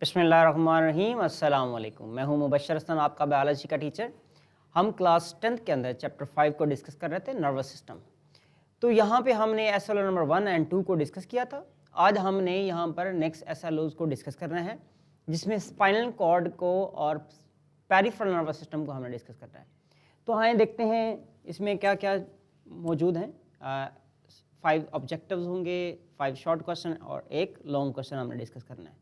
बिस्मिल्लाहिर्रहमानिर्रहीम, अस्सलाम वालेकुम। मैं हूं मुबशर हसन, आपका बायोलॉजी का टीचर। हम क्लास 10th के अंदर चैप्टर 5 को डिस्कस कर रहे थे, नर्वस सिस्टम। तो यहाँ पे हमने एसएलओ नंबर 1 एंड 2 को डिस्कस किया था। आज हमने यहाँ पर नेक्स्ट एसएलओज को डिस्कस करना है, जिसमें स्पाइनल कॉर्ड को और पेरिफेरल नर्वस सिस्टम को हमने डिस्कस करना है। तो आए देखते हैं इसमें क्या क्या मौजूद हैं। 5 ऑब्जेक्टिव्स होंगे, 5 शॉर्ट क्वेश्चन और एक लॉन्ग क्वेश्चन हमने डिस्कस करना है।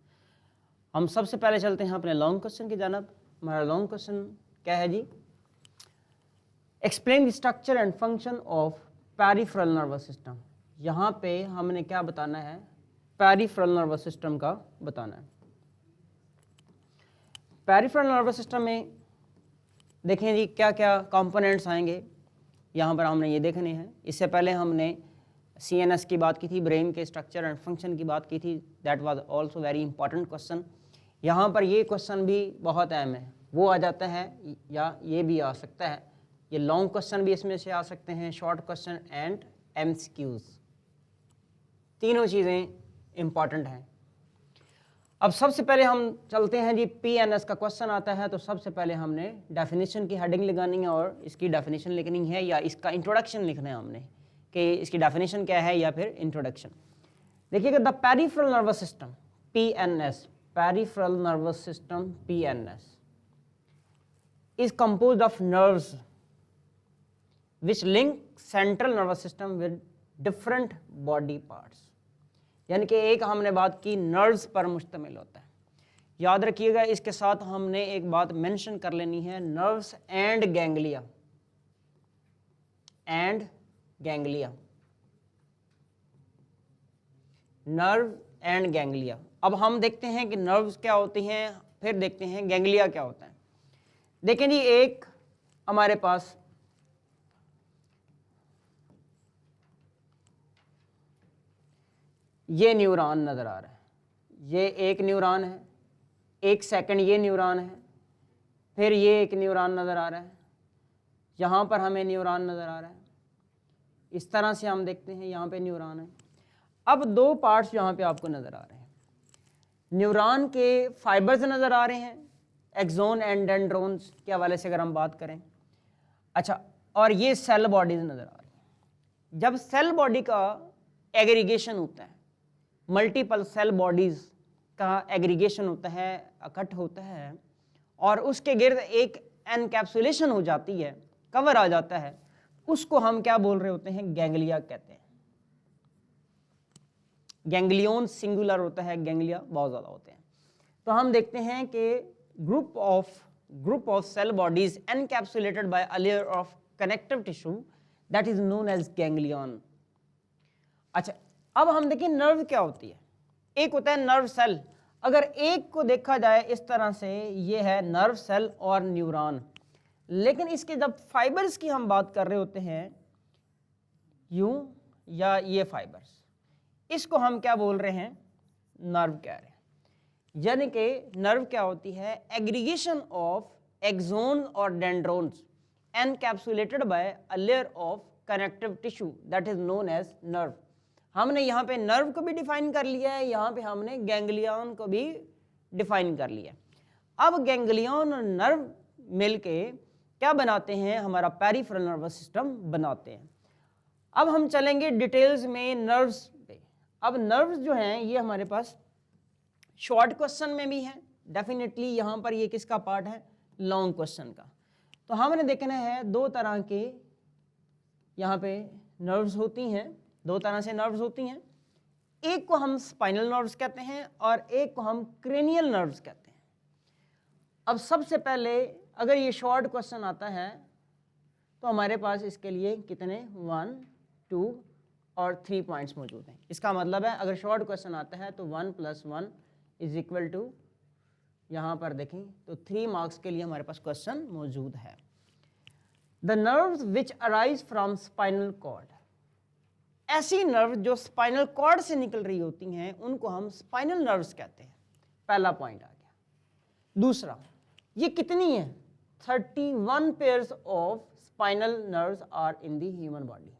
हम सबसे पहले चलते हैं अपने लॉन्ग क्वेश्चन की जानब। हमारा लॉन्ग क्वेश्चन क्या है जी? Explain the structure and function of peripheral nervous system. यहाँ पे हमने क्या बताना है? पेरिफेरल नर्वस सिस्टम का बताना है। पेरिफेरल नर्वस सिस्टम में देखें जी क्या क्या कंपोनेंट्स आएंगे, यहाँ पर हमने ये देखने हैं। इससे पहले हमने CNS की बात की थी, ब्रेन के स्ट्रक्चर एंड फंक्शन की बात की थी। That was also very important question. यहाँ पर ये क्वेश्चन भी बहुत अहम है, वो आ जाता है या ये भी आ सकता है। ये लॉन्ग क्वेश्चन भी इसमें से आ सकते हैं, शॉर्ट क्वेश्चन एंड MCQs, तीनों चीज़ें इंपॉर्टेंट हैं। अब सबसे पहले हम चलते हैं जी, PNS का क्वेश्चन आता है तो सबसे पहले हमने डेफिनेशन की हेडिंग लगानी है और इसकी डेफिनेशन लिखनी है या इसका इंट्रोडक्शन लिखना है हमने कि इसकी डेफिनेशन क्या है या फिर इंट्रोडक्शन। देखिएगा, the peripheral nervous system PNS, peripheral nervous system PNS is composed of nerves which link central nervous system with different body parts। यानी कि एक हमने बात की नर्व्स पर मुश्तमिल होता है। याद रखिएगा, इसके साथ हमने एक बात मेंशन कर लेनी है, nerves and ganglia, nerve and ganglia. अब हम देखते हैं कि नर्व्स क्या होती हैं, फिर देखते हैं गैंग्लिया क्या होता है। देखें जी, एक हमारे पास ये न्यूरॉन नज़र आ रहा है, ये एक न्यूरॉन है, एक सेकंड ये न्यूरॉन है, फिर ये एक न्यूरॉन नज़र आ रहा है, यहाँ पर हमें न्यूरॉन नज़र आ रहा है। इस तरह से हम देखते हैं, यहाँ पे न्यूरॉन है। अब दो पार्ट्स यहाँ पे आपको नज़र आ रहे हैं, न्यूरॉन के फाइबर्स नज़र आ रहे हैं, एक्सोन एंड डेंड्रोन्स के हवाले से अगर हम बात करें। अच्छा, और ये सेल बॉडीज नज़र आ रही हैं। जब सेल बॉडी का एग्रीगेशन होता है, मल्टीपल सेल बॉडीज़ का एग्रीगेशन होता है, इकट्ठ होता है और उसके गिर्द एक एनकैप्सुलेशन हो जाती है, कवर आ जाता है, उसको हम क्या बोल रहे होते हैं? गैंग्लिया कहते हैं। गैंग्लियन सिंगुलर होता है, गैंग्लिया बहुत ज़्यादा होते हैं। तो हम देखते हैं कि group of cell bodies encapsulated by a layer of connective tissue that is known as ganglion. अच्छा, अब हम देखें नर्व क्या होती है। एक होता है नर्व सेल। अगर एक को देखा जाए इस तरह से, ये है नर्व सेल और न्यूरॉन, लेकिन इसके जब फाइबर्स की हम बात कर रहे होते हैं, यूं या ये फाइबर्स, इसको हम क्या बोल रहे हैं? नर्व कह रहे हैं। यानी कि नर्व क्या होती है? एग्रीगेशन ऑफ एक्सोन और dendrons encapsulated by a layer of connective tissue that is known as nerve. हमने यहाँ पे नर्व को भी डिफाइन कर लिया है, यहाँ पे हमने गैंग्लियन को भी डिफाइन कर लिया है। अब गैंग्लियन और नर्व मिलके क्या बनाते हैं? हमारा पेरिफेरल नर्वस सिस्टम बनाते हैं। अब हम चलेंगे डिटेल्स में नर्व्स पे। अब नर्व्स जो हैं ये हमारे पास शॉर्ट क्वेश्चन में भी है डेफिनेटली, यहाँ पर ये किसका पार्ट है? लॉन्ग क्वेश्चन का। तो हमने देखना है दो तरह के यहाँ पे नर्व्स होती हैं, दो तरह से नर्व्स होती हैं। एक को हम स्पाइनल नर्व्स कहते हैं और एक को हम क्रेनियल नर्व्स कहते हैं। अब सबसे पहले अगर ये शॉर्ट क्वेश्चन आता है तो हमारे पास इसके लिए कितने 1, 2 और 3 पॉइंट्स मौजूद हैं। इसका मतलब है अगर शॉर्ट क्वेश्चन आता है तो 1 + 1 = यहाँ पर देखें तो 3 मार्क्स के लिए हमारे पास क्वेश्चन मौजूद है। The nerves which arise from spinal cord, ऐसी नर्व जो स्पाइनल कॉर्ड से निकल रही होती हैं उनको हम स्पाइनल नर्व्स कहते हैं। पहला पॉइंट आ गया। दूसरा, ये कितनी है? 31 pairs of spinal nerves are in the human body.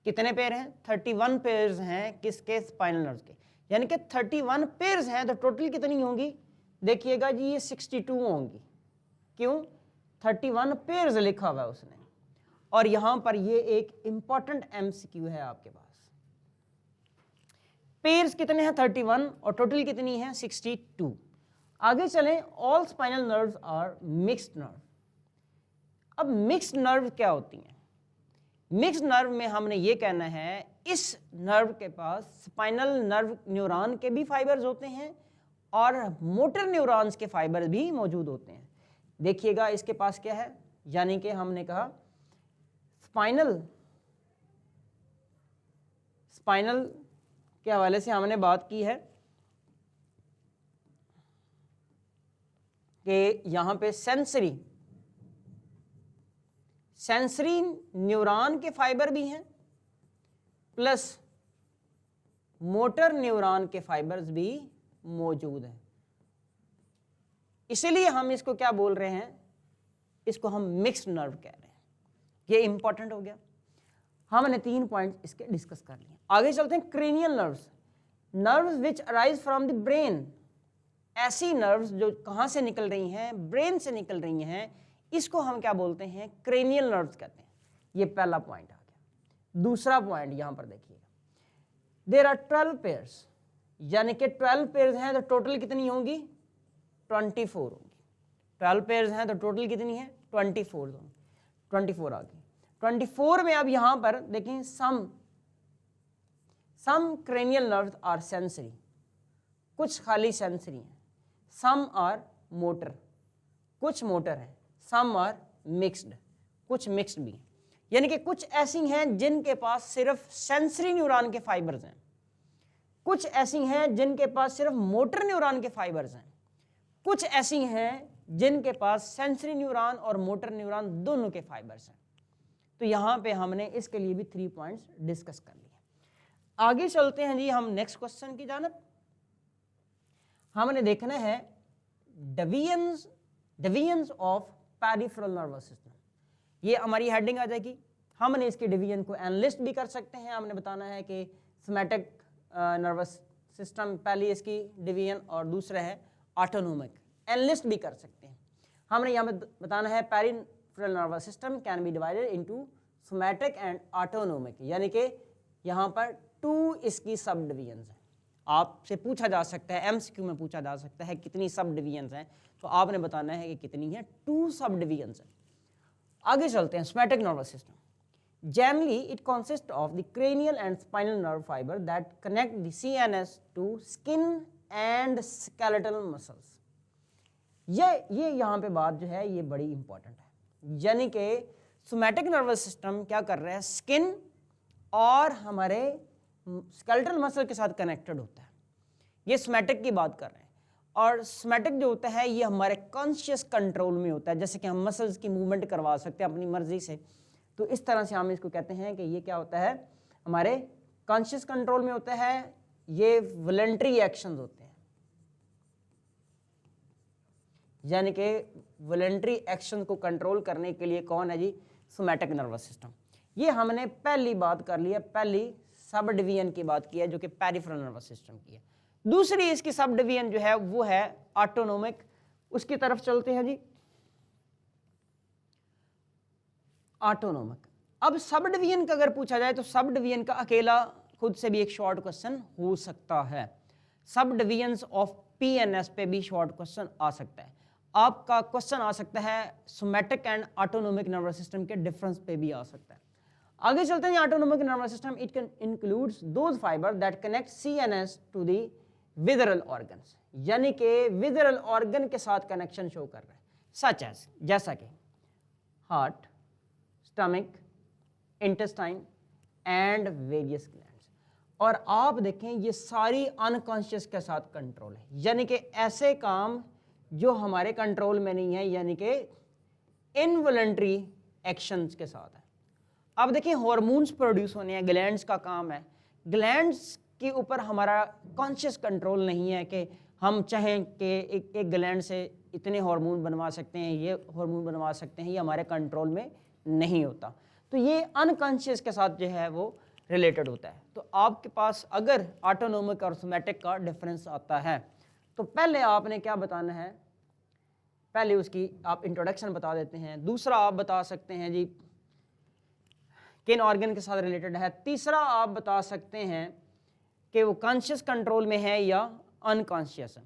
कितने पेयर हैं? 31 पेयर्स हैं किसके? स्पाइनल नर्व्स के। यानी कि 31 पेयर्स हैं, तो टोटल कितनी होंगी? देखिएगा जी ये 62 होंगी। क्यों? 31 पेयर्स लिखा हुआ है उसने। और यहां पर ये एक इंपॉर्टेंट एमसीक्यू है आपके पास। पेयर्स कितने हैं? 31 और टोटल कितनी है? 62। आगे चलें, all spinal nerves are mixed nerve. अब मिक्स्ड नर्व क्या होती हैं? मिक्स्ड नर्व में हमने ये कहना है इस नर्व के पास स्पाइनल नर्व न्यूरॉन के भी फाइबर्स होते हैं और मोटर न्यूरॉन्स के फाइबर्स भी मौजूद होते हैं। देखिएगा इसके पास क्या है, यानी कि हमने कहा स्पाइनल के हवाले से हमने बात की है कि यहां पे सेंसरी न्यूरॉन के फाइबर भी हैं प्लस मोटर न्यूरॉन के फाइबर्स भी मौजूद हैं। इसलिए हम इसको क्या बोल रहे हैं? इसको हम मिक्स्ड नर्व कह रहे हैं। ये इंपॉर्टेंट हो गया। हमने 3 पॉइंट इसके डिस्कस कर लिए। आगे चलते हैं, cranial nerves which arise from the brain. ऐसी नर्व्स जो कहां से निकल रही हैं? ब्रेन से निकल रही हैं। इसको हम क्या बोलते हैं? क्रेनियल नर्व्स कहते हैं। ये पहला पॉइंट आ गया। दूसरा पॉइंट यहां पर देखिएगा, देयर आर 12 पेयर्स, यानी कि 12 पेयर्स हैं तो टोटल कितनी होंगी? 24 होंगी। 12 पेयर्स हैं तो टोटल कितनी है? 24 होंगी। 24 आ गई। 24 में अब यहां पर देखें, सम क्रेनियल नर्व्स आर सेंसरी, कुछ खाली सेंसरी हैं। सम आर मोटर, कुछ मोटर है। सम आर मिक्स्ड, कुछ मिक्स्ड भी हैं। यानी कि कुछ ऐसी हैं जिनके पास सिर्फ सेंसरी न्यूरॉन के फाइबर्स हैं, कुछ ऐसी हैं जिनके पास सिर्फ मोटर न्यूरॉन के फाइबर्स हैं, कुछ ऐसी हैं जिनके पास सेंसरी न्यूरॉन और मोटर न्यूरॉन दोनों के फाइबर्स हैं। तो यहां पे हमने इसके लिए भी 3 पॉइंट्स डिस्कस कर लिए। आगे चलते हैं जी हम नेक्स्ट क्वेश्चन की जानब। हमने देखना है divisions of peripheral nervous system. ये हमारी हेडिंग आ जाएगी। हमने इसके डिवीजन को एनालिस्ट भी कर सकते हैं। हमने बताना है कि सोमैटिक नर्वस सिस्टम पहली इसकी डिवीजन और दूसरा है ऑटोनोमिक। एनालिस्ट भी कर सकते हैं। हमने यहाँ पे बताना है peripheral nervous system can be divided into somatic and autonomic, यानी कि यहाँ पर 2 इसकी सब डिवीजन्स हैं। आपसे पूछा जा सकता है, एमसीक्यू में पूछा जा सकता है कितनी सब डिवीजन्स हैं, तो आपने बताना है कि कितनी है। 2 सब डिवीजन्स हैं। आगे चलते हैं, somatic nervous system. Generally, it consists of the cranial and spinal nerve fiber that connect the CNS to skin and skeletal muscles. ये यहाँ पे बात जो है ये बड़ी इंपॉर्टेंट है। यानी कि सोमैटिक नर्वस सिस्टम क्या कर रहा है? स्किन और हमारे स्केलेटल मसल के साथ कनेक्टेड होता है। ये सोमैटिक की बात कर रहे हैं। और सोमैटिक जो होता है ये हमारे कॉन्शियस कंट्रोल में होता है, जैसे कि हम मसल्स की मूवमेंट करवा सकते हैं अपनी मर्जी से। तो इस तरह से हम इसको कहते हैं कि ये क्या होता है? हमारे कॉन्शियस कंट्रोल में होता है। ये वॉलंटरी एक्शंस होते हैं, यानी कि वॉलंटरी एक्शन को कंट्रोल करने के लिए कौन है जी? Somatic nervous system. ये हमने पहली बात कर ली है, पहली सब डिवीजन की बात की है जो कि पेरिफेरल नर्वस सिस्टम की है। दूसरी इसकी सब डिवीजन जो है वो है ऑटोनोमिक। उसकी तरफ चलते हैं जी। ऑटोनोमिक। अब सब डिवीजन का अगर पूछा जाए तो सब डिवीजन का अकेला खुद से भी एक शॉर्ट क्वेश्चन हो सकता है। सब डिवीजन्स ऑफ पीएनएस पे भी शॉर्ट क्वेश्चन आ सकता है। आपका क्वेश्चन आ सकता है somatic and autonomic nervous system के डिफरेंस पे भी आ सकता है। आगे चलते हैं, autonomic nervous system it can includes those fibre that connect CNS to the visceral organs, यानी कि विजरल ऑर्गन के साथ कनेक्शन शो कर रहा है, सच एज जैसा कि heart, stomach, intestine and various glands. और आप देखें ये सारी अनकॉन्शियस के साथ कंट्रोल है, यानी कि ऐसे काम जो हमारे कंट्रोल में नहीं है, यानी कि इनवॉलंटरी एक्शंस के साथ है। अब देखिए हार्मोन्स प्रोड्यूस होने हैं, ग्लैंड्स का काम है। ग्लैंड्स के ऊपर हमारा कॉन्शियस कंट्रोल नहीं है कि हम चाहें कि एक ग्लैंड से इतने हार्मोन बनवा सकते हैं, ये हार्मोन बनवा सकते हैं, ये हमारे कंट्रोल में नहीं होता। तो ये अनकॉन्शियस के साथ जो है वो रिलेटेड होता है। तो आपके पास अगर ऑटोनोमिक और सोमैटिक का डिफरेंस आता है तो पहले आपने क्या बताना है, पहले उसकी आप इंट्रोडक्शन बता देते हैं। दूसरा आप बता सकते हैं जी किन ऑर्गन के साथ रिलेटेड है। तीसरा आप बता सकते हैं कि वो कॉन्शियस कंट्रोल में है या अनकॉन्शियस है।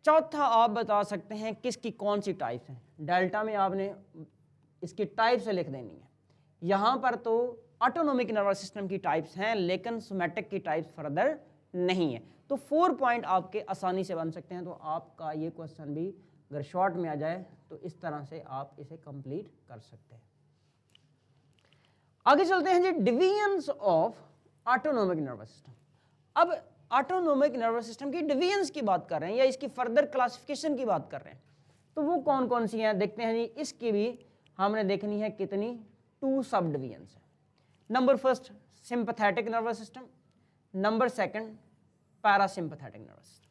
चौथा आप बता सकते हैं किसकी कौन सी टाइप्स हैं। डेल्टा में आपने इसकी टाइप से लिख देनी है। यहाँ पर तो ऑटोनोमिक नर्वस सिस्टम की टाइप्स हैं लेकिन सोमैटिक की टाइप्स फर्दर नहीं है। तो 4 पॉइंट आपके आसानी से बन सकते हैं। तो आपका ये क्वेश्चन भी अगर शॉर्ट में आ जाए तो इस तरह से आप इसे कंप्लीट कर सकते हैं। आगे चलते हैं जी divisions of autonomic nervous system. अब ऑटोनोमिक नर्वस सिस्टम की डिवीजन्स की बात कर रहे हैं या इसकी फर्दर क्लासिफिकेशन की बात कर रहे हैं, तो वो कौन कौन सी हैं देखते हैं जी। इसकी भी हमने देखनी है कितनी, 2 सब डिवीजन्स है। Number first sympathetic nervous system, number second parasympathetic nervous system.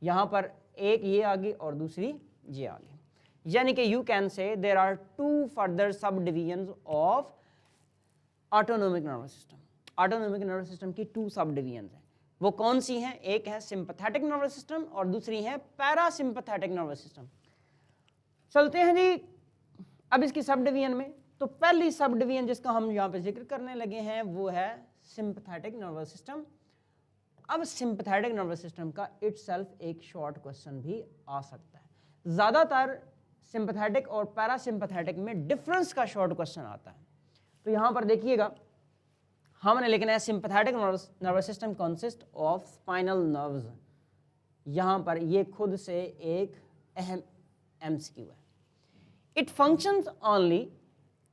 यहाँ पर एक ये आगे और दूसरी ये आगे, यानी कि you can say there are 2 further sub divisions of autonomic nervous system. Autonomic nervous system की 2 सब डिवीजन्स हैं। वो कौन सी हैं, एक है सिंपैथेटिक नर्वस सिस्टम और दूसरी है पैरासिम्पैथेटिक नर्वस सिस्टम। चलते हैं जी अब इसकी सब डिवीजन में। तो पहली सब डिवीजन जिसका हम यहाँ पे जिक्र करने लगे हैं वो है सिंपैथेटिक नर्वस सिस्टम। अब सिंपैथेटिक नर्वस सिस्टम का इटसेल्फ एक शॉर्ट क्वेश्चन भी आ सकता है। ज़्यादातर सिंपैथेटिक और पैरासिम्पैथेटिक में डिफरेंस का शॉर्ट क्वेश्चन आता है। तो यहाँ पर देखिएगा हमने लिखना है sympathetic nervous system consist of spinal nerves. यहाँ पर ये खुद से एक अहम एमसीक्यू है। It functions only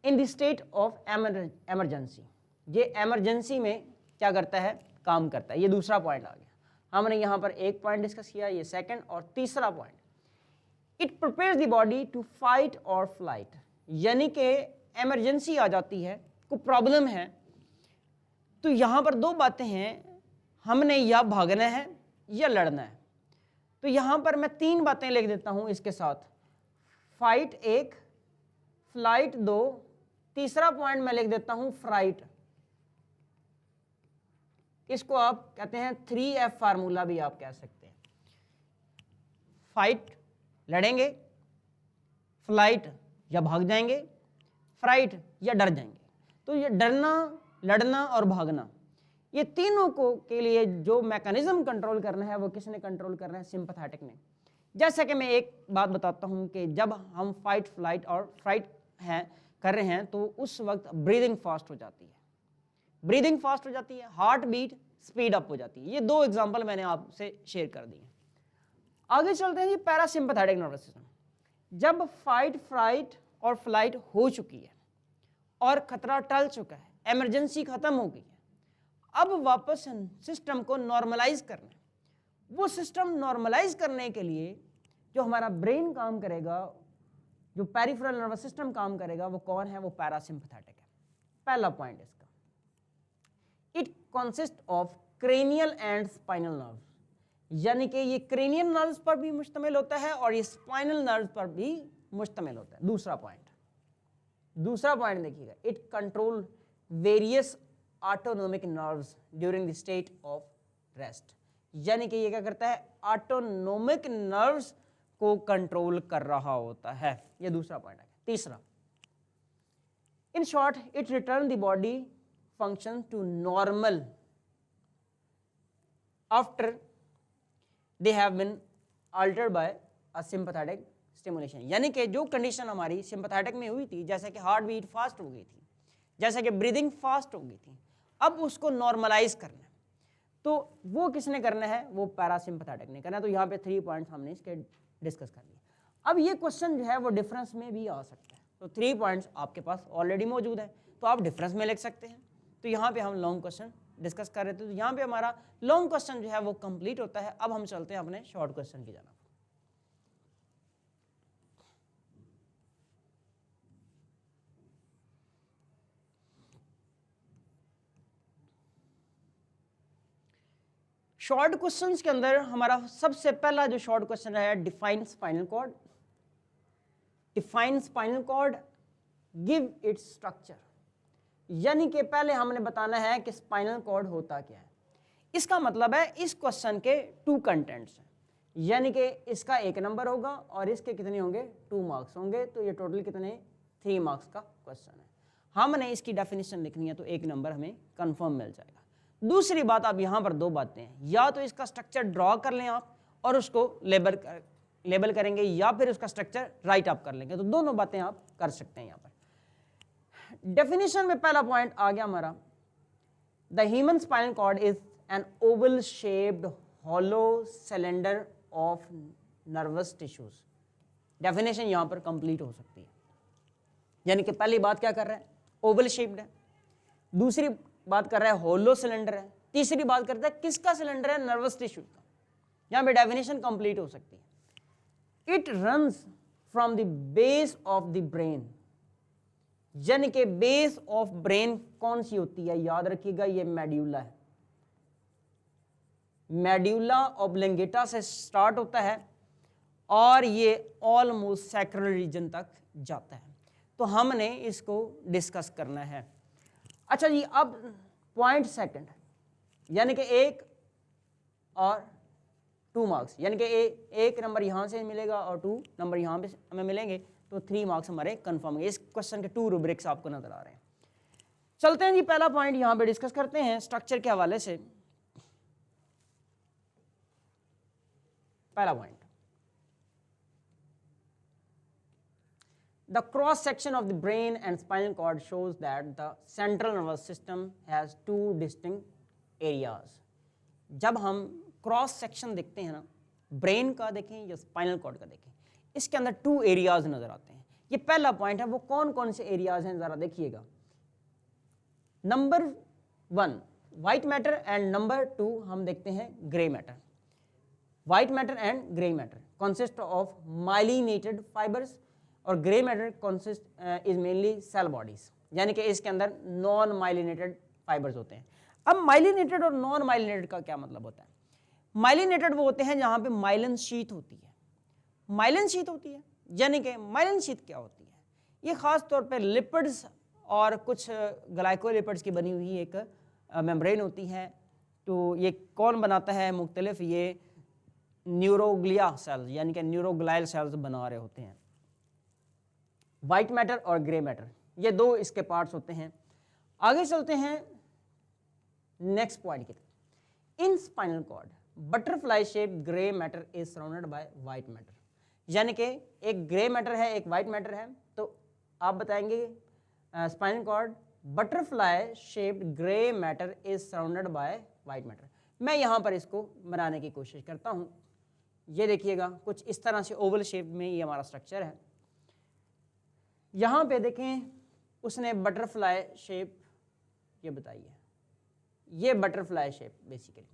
in the state of emergency. ये एमरजेंसी में क्या करता है, काम करता है। ये दूसरा पॉइंट आ गया। हमने यहाँ पर एक पॉइंट डिस्कस किया, ये सेकंड और तीसरा point. It prepares the body to fight और फ्लाइट, यानी कि एमरजेंसी आ जाती है, कोई प्रॉब्लम है तो यहाँ पर 2 बातें हैं, हमने या भागना है या लड़ना है। तो यहाँ पर मैं 3 बातें लिख देता हूँ इसके साथ, फाइट 1, फ्लाइट 2, तीसरा पॉइंट मैं लिख देता हूँ फ्राइट। इसको आप कहते हैं 3F फार्मूला भी आप कह सकते हैं। फाइट लड़ेंगे, फ्लाइट या भाग जाएंगे, फ्राइट या डर जाएंगे। तो ये डरना, लड़ना और भागना, ये तीनों को के लिए जो मैकेनिज्म कंट्रोल करना है वो किसने कंट्रोल करना है, सिंपैथेटिक ने। जैसा कि मैं एक बात बताता हूं कि जब हम फाइट, फ्लाइट और फ्राइट कर रहे हैं तो उस वक्त ब्रीदिंग फास्ट हो जाती है, ब्रीदिंग फास्ट हो जाती है, हार्ट बीट स्पीड अप हो जाती है। ये 2 एग्जांपल मैंने आपसे शेयर कर दिए। आगे चलते हैं जी पैरासिम्पैथेटिक नर्वस सिस्टम। जब फाइट, फ्लाइट और फ्लाइट हो चुकी है और खतरा टल चुका है, इमरजेंसी खत्म हो गई है, अब वापस सिस्टम को नॉर्मलाइज करना है। वो सिस्टम नॉर्मलाइज करने के लिए जो हमारा ब्रेन काम करेगा, जो पेरिफेरल नर्वस सिस्टम काम करेगा, वो कौन है, वो पैरासिम्पैथेटिक है। पहला पॉइंट इसका, it consist of cranial and spinal nerve, यानी कि ये क्रेनियल नर्व्स पर भी मुश्तमिल होता है और ये स्पाइनल नर्व पर भी मुश्तमिल होता है। दूसरा पॉइंट देखिएगा, it control various autonomic nerves during the state of rest, यानी कि ये क्या करता है, ऑटोनोमिक नर्व्स को कंट्रोल कर रहा होता है। ये दूसरा पॉइंट है। तीसरा, in short it return the body function to normal after they have been altered by a sympathetic stimulation, यानी कि जो कंडीशन हमारी सिंपैथेटिक में हुई थी, जैसे कि हार्ट बीट फास्ट हो गई थी, जैसे कि ब्रीदिंग फास्ट हो गई थी, अब उसको नॉर्मलाइज करना है। तो वो किसने करना है, वो पैरासिम्पैथेटिक ने करना है। तो यहाँ पे 3 पॉइंट्स हमने इसके डिस्कस कर लिए। अब ये क्वेश्चन जो है वो डिफरेंस में भी आ सकता है। तो 3 पॉइंट्स आपके पास ऑलरेडी मौजूद है तो आप डिफरेंस में लिख सकते हैं। तो यहाँ पे हम लॉन्ग क्वेश्चन डिस्कस कर रहे थे, तो यहाँ पे हमारा लॉन्ग क्वेश्चन जो है वो कंप्लीट होता है। अब हम चलते हैं अपने शॉर्ट क्वेश्चन की जाना। शॉर्ट क्वेश्चंस के अंदर हमारा सबसे पहला जो शॉर्ट क्वेश्चन है, define spinal cord. Define spinal cord, give its structure, यानी कि पहले हमने बताना है कि स्पाइनल कॉर्ड होता क्या है। इसका मतलब है इस क्वेश्चन के 2 कंटेंट्स हैं, यानी कि इसका 1 नंबर होगा और इसके कितने होंगे 2 मार्क्स होंगे, तो ये टोटल कितने 3 मार्क्स का क्वेश्चन है। हमने इसकी डेफिनेशन लिखनी है तो 1 नंबर हमें कंफर्म मिल जाएगा। दूसरी बात, आप यहाँ पर 2 बातें हैं, या तो इसका स्ट्रक्चर ड्रॉ कर लें आप और उसको लेबल करेंगे, या फिर उसका स्ट्रक्चर राइट अप कर लेंगे, तो दोनों बातें आप कर सकते हैं। यहाँ पर डेफिनेशन में पहला पॉइंट आ गया हमारा, the human spinal cord is an oval shaped hollow cylinder of nervous tissues. Definition यहां पर कंप्लीट हो सकती है, यानी कि पहली बात क्या कर रहा है, ओवल शेप्ड है, दूसरी बात कर रहा है हॉलो सिलेंडर है, तीसरी बात करता है किसका सिलेंडर है, नर्वस टिश्यू का। यहां पे डेफिनेशन कंप्लीट हो सकती है। It runs from the base of the brain, यानी कि बेस ऑफ ब्रेन कौन सी होती है, याद रखिएगा ये मेड्यूला है। मेड्यूला ऑब्लिंगेटा से स्टार्ट होता है और ये ऑलमोस्ट सैक्रल रीजन तक जाता है, तो हमने इसको डिस्कस करना है। अच्छा जी, अब पॉइंट सेकंड, यानी कि 1 और 2 मार्क्स, यानी कि 1 नंबर यहाँ से मिलेगा और 2 नंबर यहाँ पे हमें मिलेंगे, तो 3 मार्क्स हमारे कंफर्म है। इस क्वेश्चन के 2 रूब्रिक्स आपको नजर आ रहे हैं। चलते हैं जी, पहला पॉइंट यहाँ पे डिस्कस करते हैं स्ट्रक्चर के हवाले से। पहला point, the cross section of the brain and spinal cord shows that the central nervous system has 2 distinct areas। जब हम क्रॉस सेक्शन देखते हैं ना, ब्रेन का देखें या स्पाइनल कॉर्ड का देखें, इसके अंदर 2 एरियाज नजर आते हैं। ये पहला पॉइंट है, वो कौन कौन से एरियाज हैं जरा देखिएगा। Number 1 white matter and number 2 हम देखते हैं grey matter. White matter and grey matter consist of myelinated fibers और grey matter consist is mainly cell bodies, यानी कि इसके अंदर नॉन माइलिनेटेड फाइबर्स होते हैं। अब माइलिनेटेड और नॉन माइलिनेटेड का क्या मतलब होता है? माइलिनेटेड वो होते हैं जहां पे माइलिन शीथ होती है। माइलिन शीथ होती है, यानी कि माइलिन शीथ क्या होती है? ये खास तौर पे लिपिड्स और कुछ ग्लाइकोलिपिड्स की बनी हुई एक मेम्ब्रेन होती है। तो ये कौन बनाता है? मुख्तलिफ ये न्यूरोग्लिया सेल्स, यानी कि न्यूरोग्लाइल सेल्स बना रहे होते हैं। वाइट मैटर और ग्रे मैटर, ये 2 इसके पार्ट्स होते हैं। आगे चलते हैं नेक्स्ट पॉइंट की तरफ। In spinal cord butterfly shape grey matter is surrounded by white matter, यानी कि एक ग्रे मैटर है एक वाइट मैटर है। तो आप बताएंगे spinal cord butterfly shaped grey matter is surrounded by white matter. मैं यहाँ पर इसको बनाने की कोशिश करता हूँ। ये देखिएगा कुछ इस तरह से ओवल शेप में ये हमारा स्ट्रक्चर है। यहाँ पे देखें उसने बटरफ्लाई शेप ये बताई है, ये बटरफ्लाई शेप बेसिकली,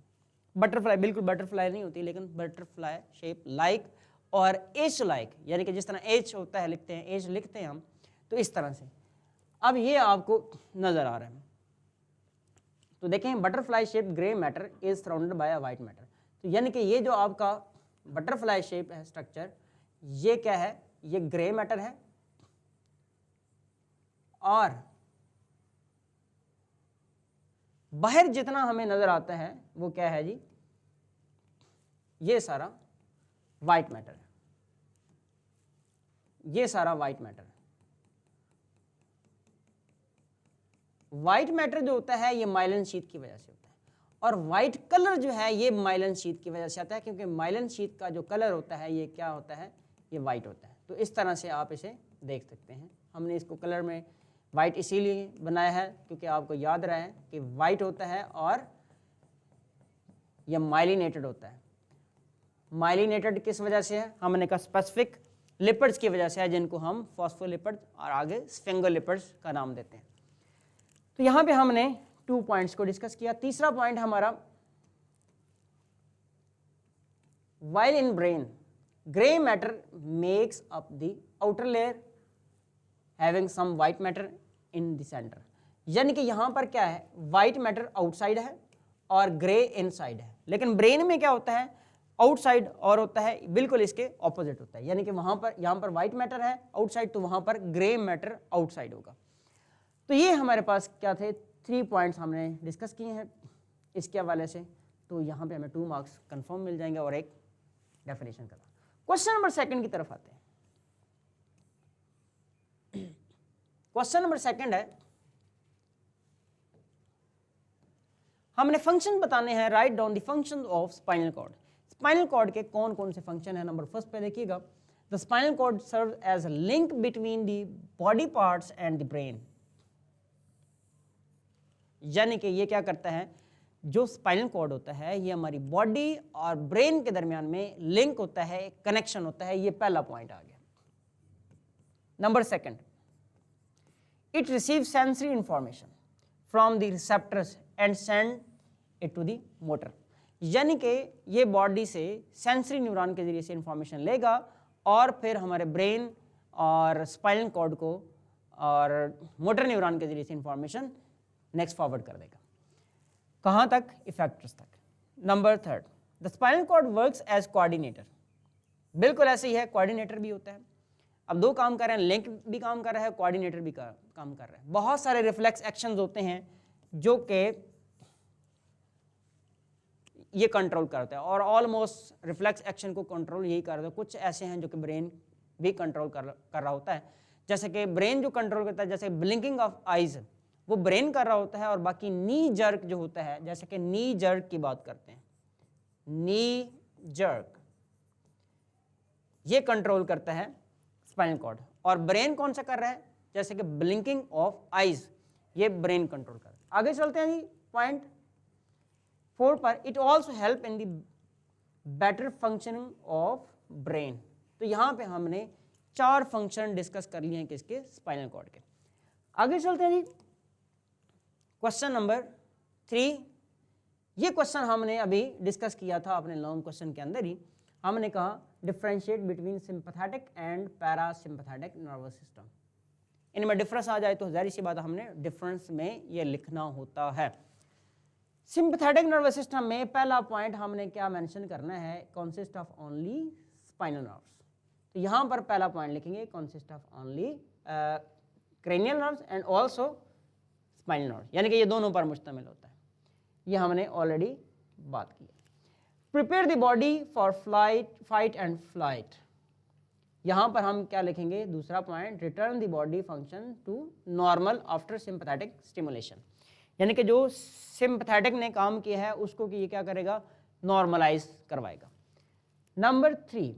बटरफ्लाई बिल्कुल बटरफ्लाई नहीं होती लेकिन बटरफ्लाई शेप लाइक और एच लाइक, यानी कि जिस तरह एच होता है लिखते हैं, एच लिखते हैं हम, तो इस तरह से। अब ये आपको नजर आ रहा है। तो देखें butterfly shape grey matter is surrounded bye a white matter. तो यानी कि ये जो आपका बटरफ्लाई शेप है स्ट्रक्चर, ये क्या है? ये ग्रे मैटर है और बाहर जितना हमें नजर आता है वो क्या है जी? ये सारा वाइट मैटर है, ये सारा वाइट मैटर है। वाइट मैटर जो होता है ये माइलिन शीथ की वजह से होता है, और वाइट कलर जो है ये माइलिन शीथ की वजह से आता है, क्योंकि माइलिन शीथ का जो कलर होता है ये क्या होता है? ये वाइट होता है। तो इस तरह से आप इसे देख सकते हैं। हमने इसको कलर में वाइट इसीलिए बनाया है क्योंकि आपको याद रहा है कि वाइट होता है और यह माइलिनेटेड होता है। माइलिनेटेड किस वजह से है? हमने कहा स्पेसिफिक लिपिड्स की वजह से है, जिनको हम फॉस्फोलिपिड्स और आगे स्फिंगोलिपिड्स का नाम देते हैं। तो यहाँ पे हमने 2 पॉइंट्स को डिस्कस किया। तीसरा पॉइंट हमारा, while in brain gray matter makes up the outer layer having some white matter in the center, यानी कि यहाँ पर क्या है? वाइट मैटर आउटसाइड है और ग्रे इनसाइड है। लेकिन ब्रेन में क्या होता है? आउटसाइड और होता है बिल्कुल इसके ऑपोजिट होता है, यानी कि वहाँ पर यहाँ पर वाइट मैटर है आउटसाइड, तो वहाँ पर ग्रे मैटर आउटसाइड होगा। तो ये हमारे पास क्या थे, 3 पॉइंट्स हमने डिस्कस किए हैं इसके हवाले से। तो यहाँ पे हमें 2 मार्क्स कंफर्म मिल जाएंगे और एक डेफिनेशन का। क्वेश्चन नंबर 2 की तरफ आते हैं। क्वेश्चन नंबर 2 है, हमने फंक्शन बताने हैं, write down the function of spinal cord. Spinal cord के कौन कौन से फंक्शन है। नंबर 1 पे देखिएगा, the spinal cord serve as a link between the body parts and the brain. यानी कि ये क्या करता है, जो स्पाइनल कॉर्ड होता है ये हमारी बॉडी और ब्रेन के दरमियान में लिंक होता है, कनेक्शन होता है। ये पहला पॉइंट आ गया। Number 2, it receive sensory information from the receptors and send it to the motor. यानी कि ये बॉडी से सेंसरी न्यूरॉन के जरिए से इंफॉर्मेशन लेगा और फिर हमारे ब्रेन और स्पाइनल कॉर्ड को और मोटर न्यूरॉन के जरिए से इंफॉर्मेशन नेक्स्ट फॉरवर्ड कर देगा। कहाँ तक, इफेक्टर्स तक। Number 3, the spinal cord works as coordinator. बिल्कुल ऐसे ही है, कोऑर्डिनेटर भी होता है। अब 2 काम कर रहे हैं, लिंक भी काम कर रहा है, कोऑर्डिनेटर भी काम कर रहा है। बहुत सारे रिफ्लेक्स एक्शंस होते हैं जो कि ये कंट्रोल करते हैं और ऑलमोस्ट रिफ्लेक्स एक्शन को कंट्रोल यही करते हैं। कुछ ऐसे हैं जो कि ब्रेन भी कंट्रोल कर रहा होता है। जैसे कि ब्रेन जो कंट्रोल करता है, जैसे ब्लिंकिंग ऑफ आइज वो ब्रेन कर रहा होता है, और बाकी नी जर्क जो होता है, जैसे कि नी जर्क की बात करते हैं, नी जर्क ये कंट्रोल करता है स्पाइनल कॉर्ड। और ब्रेन कौन सा कर रहा है, जैसे कि ब्लिंकिंग ऑफ आइज ये ब्रेन कंट्रोल कर रहा है। आगे चलते हैं जी पॉइंट 4 पर, it also help in the better functioning of brain. तो यहाँ पे हमने 4 फंक्शन डिस्कस कर लिए हैं किसके, स्पाइनल कॉर्ड के। आगे चलते हैं जी क्वेश्चन नंबर 3। ये क्वेश्चन हमने अभी डिस्कस किया था अपने लॉन्ग क्वेश्चन के अंदर ही। हमने कहा differentiate between sympathetic and parasympathetic nervous system. इनमें डिफरेंस आ जाए तो जाहिर सी बात हमने डिफरेंस में ये लिखना होता है। सिंपैथेटिक नर्वस सिस्टम में पहला पॉइंट हमने क्या मेंशन करना है, consist of only spinal nerves. तो यहाँ पर पहला पॉइंट लिखेंगे consist of only cranial nerves and also spinal nerves, यानी कि ये दोनों पर मुश्तमिल होता है। ये हमने ऑलरेडी बात की। Prepare the body for fight and flight. यहाँ पर हम क्या लिखेंगे, दूसरा point, return the body function to normal after sympathetic stimulation. यानी कि जो सिंपैथेटिक ने काम किया है उसको कि ये क्या करेगा, नॉर्मलाइज करवाएगा। Number 3,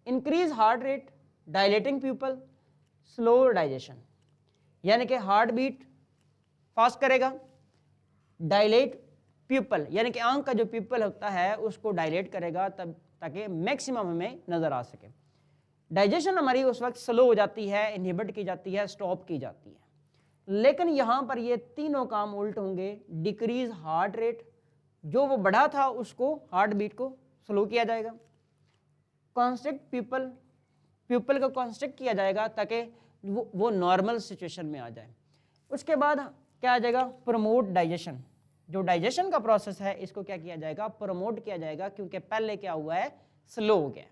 increase heart rate, dilating pupil, slow digestion. यानी कि हार्ट बीट फास्ट करेगा, डायलेट प्यूपल यानी कि आंख का जो प्यूपल होता है उसको डायलेट करेगा तब ताकि मैक्सिमम हमें नजर आ सके। डाइजेशन हमारी उस वक्त स्लो हो जाती है, इनहिबिट की जाती है, स्टॉप की जाती है। लेकिन यहाँ पर ये तीनों काम उल्ट होंगे। डिक्रीज हार्ट रेट, जो वो बढ़ा था उसको, हार्ट बीट को स्लो किया जाएगा। कॉन्स्ट्रिक्ट प्यूपल, प्यूपल को कॉन्स्ट्रिक्ट किया जाएगा ताकि वो नॉर्मल सिचुएशन में आ जाए। उसके बाद क्या आ जाएगा, प्रमोट डाइजेशन। जो डाइजेशन का प्रोसेस है इसको क्या किया जाएगा, प्रमोट किया जाएगा, क्योंकि पहले क्या हुआ है, स्लो हो गया।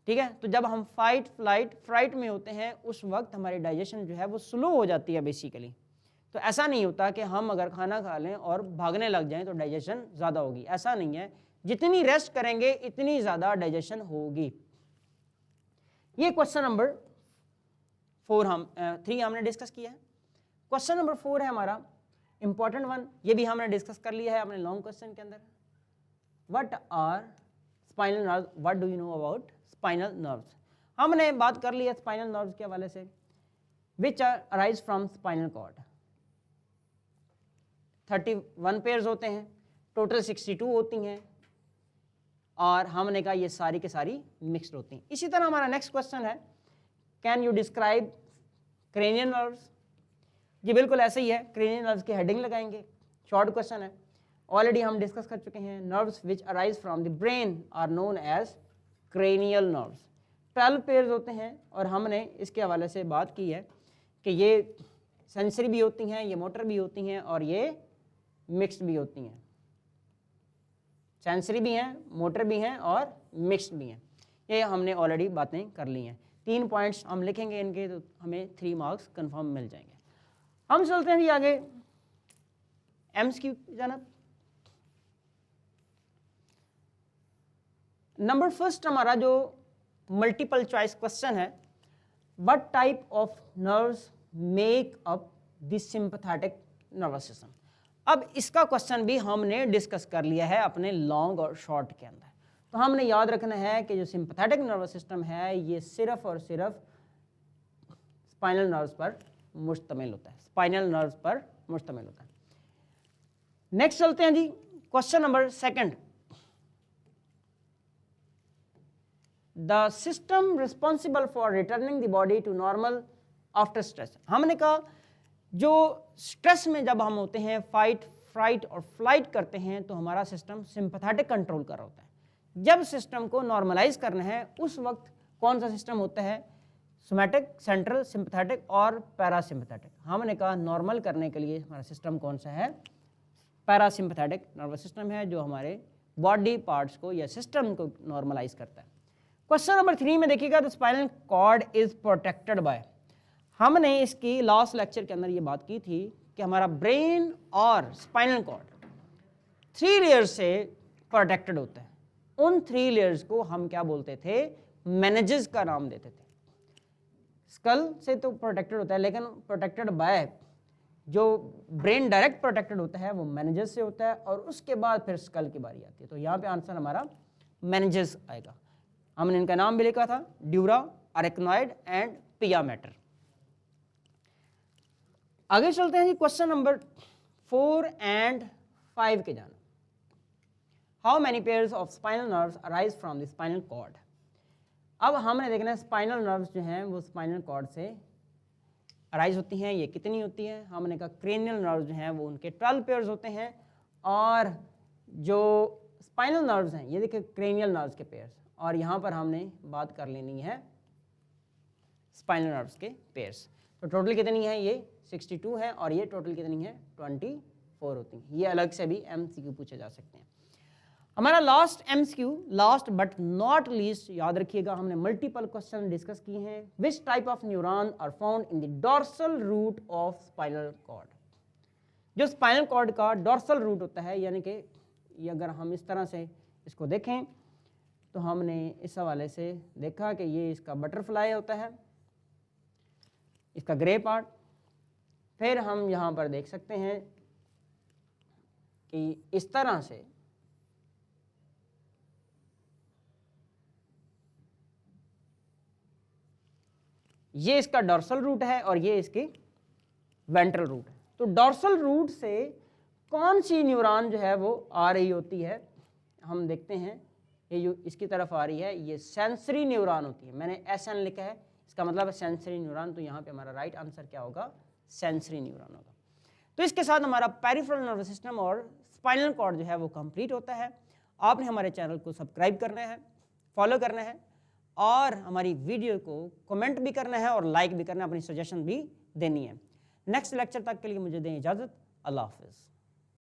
ठीक है, तो जब हम फाइट फ्लाइट फ्राइट में होते हैं उस वक्त हमारी डाइजेशन जो है वो स्लो हो जाती है बेसिकली। तो ऐसा नहीं होता कि हम अगर खाना खा लें और भागने लग जाएं तो डाइजेशन ज़्यादा होगी, ऐसा नहीं है। जितनी रेस्ट करेंगे इतनी ज़्यादा डाइजेशन होगी। ये क्वेश्चन नंबर 3 हमने डिस्कस किया है। क्वेश्चन नंबर 4 है हमारा इंपॉर्टेंट वन, ये भी हमने डिस्कस कर लिया है अपने लॉन्ग क्वेश्चन के अंदर। What are spinal nerves, what do you know about spinal nerves. हमने बात कर ली है स्पाइनल नर्व्स के हवाले से, which arise from spinal cord. 31 pairs होते हैं, टोटल 62 होती हैं, और हमने कहा ये सारी के सारी मिक्स्ड होती हैं। इसी तरह हमारा नेक्स्ट क्वेश्चन है, can you describe cranial nerves. ये बिल्कुल ऐसे ही है, क्रेनियल नर्व्स की हेडिंग लगाएंगे, शॉर्ट क्वेश्चन है, ऑलरेडी हम डिस्कस कर चुके हैं। Nerves which arise from the brain are known as cranial nerves. 12 pairs होते हैं, और हमने इसके हवाले से बात की है कि ये सेंसरी भी होती हैं, ये मोटर भी होती हैं, और ये मिक्स्ड भी होती हैं। सेंसरी भी हैं, मोटर भी हैं, और मिक्स्ड भी हैं। ये हमने ऑलरेडी बातें कर ली हैं। 3 पॉइंट्स हम लिखेंगे इनके, तो हमें 3 मार्क्स कंफर्म मिल जाएंगे। हम चलते हैं जी आगे एमसीक्यू की जानब। नंबर फर्स्ट हमारा जो मल्टीपल चॉइस क्वेश्चन है, what type of nerves make up the sympathetic nervous system. अब इसका क्वेश्चन भी हमने डिस्कस कर लिया है अपने लॉन्ग और शॉर्ट के अंदर। तो हमने याद रखना है कि जो सिंपैथेटिक नर्वस सिस्टम है ये सिर्फ और सिर्फ स्पाइनल नर्व्स पर मुश्तमिल होता है, स्पाइनल नर्व्स पर मुश्तमिल होता है। नेक्स्ट चलते हैं जी question number second. The system responsible for returning the body to normal after stress. हमने कहा जो स्ट्रेस में जब हम होते हैं, फाइट फ्राइट और फ्लाइट करते हैं, तो हमारा सिस्टम सिंपैथेटिक कंट्रोल कर रहा होता है। जब सिस्टम को नॉर्मलाइज करना है उस वक्त कौन सा सिस्टम होता है, सोमैटिक, सेंट्रल, सिंपैथेटिक और पैरासिम्पैथेटिक। हमने कहा नॉर्मल करने के लिए हमारा सिस्टम कौन सा है, पैरासिम्पैथेटिक नर्वस सिस्टम है, जो हमारे बॉडी पार्ट्स को या सिस्टम को नॉर्मलाइज करता है। क्वेश्चन नंबर 3 में देखिएगा, the spinal cord is protected by. हमने इसकी लास्ट लेक्चर के अंदर ये बात की थी कि हमारा ब्रेन और स्पाइनल कॉर्ड 3 लेयर्स से प्रोटेक्टेड होता है। उन 3 लेयर्स को हम क्या बोलते थे, मेनिजेस का नाम देते थे। स्कल से तो प्रोटेक्टेड होता है, लेकिन प्रोटेक्टेड बाय जो ब्रेन डायरेक्ट प्रोटेक्टेड होता है वो मेनिजेस से होता है, और उसके बाद फिर स्कल की बारी आती है। तो यहाँ पे आंसर हमारा मेनिजेस आएगा। हमने इनका नाम भी लिखा था, ड्यूरा, अरेक्नॉइड एंड पिया मैटर। आगे चलते हैं जी क्वेश्चन नंबर 4 एंड 5 के जाना। How many pairs of spinal nerves arise from the spinal cord. अब हमने देखना है स्पाइनल नर्व्स जो हैं वो स्पाइनल कॉर्ड से अराइज होती हैं, ये कितनी होती हैं। हमने कहा क्रेनियल नर्व्स जो हैं वो उनके 12 पेयर्स होते हैं, और जो स्पाइनल नर्व्स हैं ये देखिए क्रेनियल नर्व्स के पेयर्स, और यहाँ पर हमने बात कर लेनी है स्पाइनल नर्व्स के पेयर्स। तो टोटल कितनी है, ये 62 है, और ये टोटल कितनी है, 24 होती हैं। ये अलग से भी एमसीक्यू पूछे जा सकते हैं। हमारा last MCQ, last but not least, याद रखिएगा हमने मल्टीपल क्वेश्चन डिस्कस किए हैं। Which type of neuron are found in the dorsal root of spinal cord. जो स्पाइनल कॉर्ड का डॉर्सल रूट होता है, यानी कि ये अगर हम इस तरह से इसको देखें तो हमने इस हवाले से देखा कि ये इसका बटरफ्लाई होता है, इसका ग्रे पार्ट। फिर हम यहाँ पर देख सकते हैं कि इस तरह से ये इसका डॉर्सल रूट है और ये इसकी वेंट्रल रूट है। तो डॉर्सल रूट से कौन सी न्यूरॉन जो है वो आ रही होती है, हम देखते हैं ये जो इसकी तरफ आ रही है ये सेंसरी न्यूरॉन होती है। मैंने SN लिखा है, इसका मतलब है सेंसरी न्यूरॉन। तो यहाँ पे हमारा राइट आंसर क्या होगा, सेंसरी न्यूरॉन होगा। तो इसके साथ हमारा पेरिफेरल नर्वस सिस्टम और स्पाइनल कॉर्ड जो है वो कंप्लीट होता है। आपने हमारे चैनल को सब्सक्राइब करना है, फॉलो करना है, और हमारी वीडियो को कमेंट भी करना है और लाइक भी करना है, अपनी सजेशन भी देनी है। नेक्स्ट लेक्चर तक के लिए मुझे दें इजाज़त। अल्लाह हाफिज़।